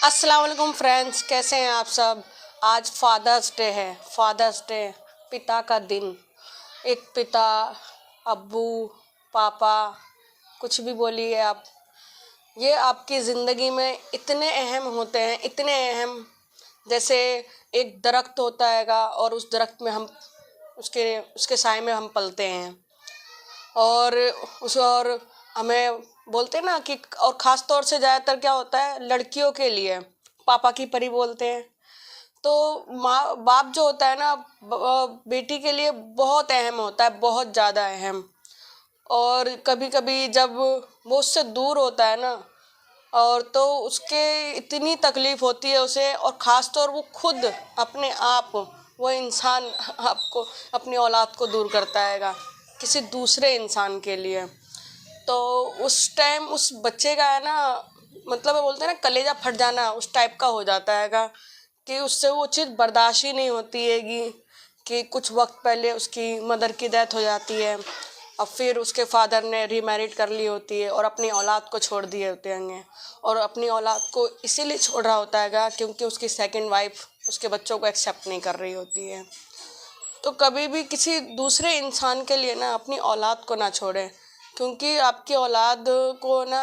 अस्सलाम वालेकुम फ्रेंड्स, कैसे हैं आप सब। आज फादर्स डे है। फादर्स डे, पिता का दिन। एक पिता, अब्बू, पापा, कुछ भी बोलिए आप, ये आपकी ज़िंदगी में इतने अहम होते हैं, इतने अहम। जैसे एक दरख्त होता हैगा और उस दरख्त में हम उसके उसके साए में हम पलते हैं। और हमें बोलते हैं ना कि, और ख़ास तौर से ज़्यादातर क्या होता है, लड़कियों के लिए पापा की परी बोलते हैं। तो माँ बाप जो होता है ना, बेटी के लिए बहुत अहम होता है, बहुत ज़्यादा अहम। और कभी कभी जब वो उससे दूर होता है ना, और तो उसके इतनी तकलीफ होती है उसे, और ख़ास तौर वो खुद अपने आप, वो इंसान आपको, अपनी औलाद को दूर करता हैगा किसी दूसरे इंसान के लिए। तो उस टाइम उस बच्चे का है ना, मतलब बोलते हैं ना, कलेजा फट जाना उस टाइप का हो जाता हैगा कि उससे वो चीज़ बर्दाश्त ही नहीं होती हैगी कि कुछ वक्त पहले उसकी मदर की डेथ हो जाती है, और फिर उसके फादर ने रीमैरिड कर ली होती है और अपनी औलाद को छोड़ दिए होते हैं। और अपनी औलाद को इसीलिए छोड़ रहा होता हैगा क्योंकि उसकी सेकंड वाइफ उसके बच्चों को एक्सेप्ट नहीं कर रही होती है। तो कभी भी किसी दूसरे इंसान के लिए ना अपनी औलाद को ना छोड़ें, क्योंकि आपकी औलाद को ना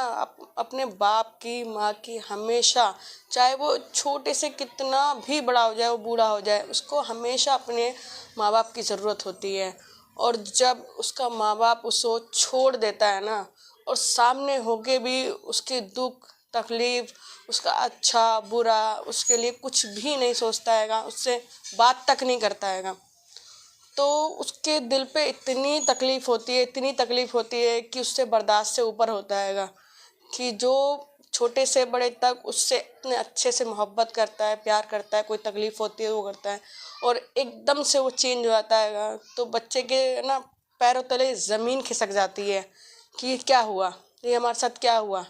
अपने बाप की, माँ की हमेशा, चाहे वो छोटे से कितना भी बड़ा हो जाए, वो बूढ़ा हो जाए, उसको हमेशा अपने माँ बाप की ज़रूरत होती है। और जब उसका माँ बाप उसको छोड़ देता है ना, और सामने होके भी उसके दुख तकलीफ, उसका अच्छा बुरा, उसके लिए कुछ भी नहीं सोचता हैगा, उससे बात तक नहीं करता हैगा, तो उसके दिल पे इतनी तकलीफ होती है, इतनी तकलीफ होती है कि उससे बर्दाश्त से ऊपर होता हैगा कि जो छोटे से बड़े तक उससे इतने अच्छे से मोहब्बत करता है, प्यार करता है, कोई तकलीफ होती है वो करता है, और एकदम से वो चेंज हो जाता हैगा, तो बच्चे के ना पैरों तले ज़मीन खिसक जाती है कि ये क्या हुआ, ये हमारे साथ क्या हुआ,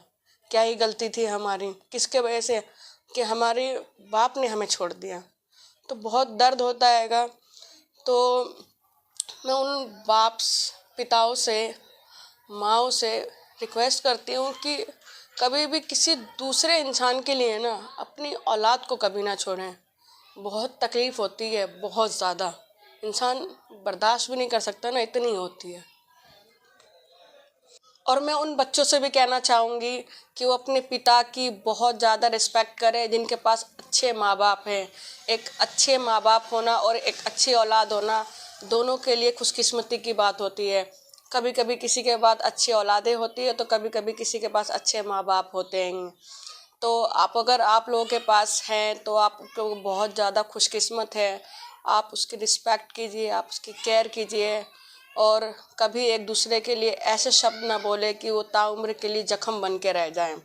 क्या ही गलती थी हमारी, किसके वजह से कि हमारे बाप ने हमें छोड़ दिया। तो बहुत दर्द होता हैगा। तो मैं उन पिताओं से, माँओं से रिक्वेस्ट करती हूँ कि कभी भी किसी दूसरे इंसान के लिए ना अपनी औलाद को कभी ना छोड़ें। बहुत तकलीफ़ होती है, बहुत ज़्यादा, इंसान बर्दाश्त भी नहीं कर सकता ना, इतनी होती है। और मैं उन बच्चों से भी कहना चाहूँगी कि वो अपने पिता की बहुत ज़्यादा रिस्पेक्ट करें जिनके पास अच्छे माँ बाप हैं। एक अच्छे माँ बाप होना और एक अच्छी औलाद होना दोनों के लिए खुशकिस्मती की बात होती है। कभी कभी किसी के पास अच्छी औलादें होती है, तो कभी कभी किसी के पास अच्छे माँ बाप होते हैं। तो अगर आप लोगों के पास हैं तो आप लोग बहुत ज़्यादा खुशकिस्मत है। आप उसकी रिस्पेक्ट कीजिए, आप उसकी केयर कीजिए, और कभी एक दूसरे के लिए ऐसे शब्द ना बोले कि वो ताउम्र के लिए जख्म बन के रह जाएं।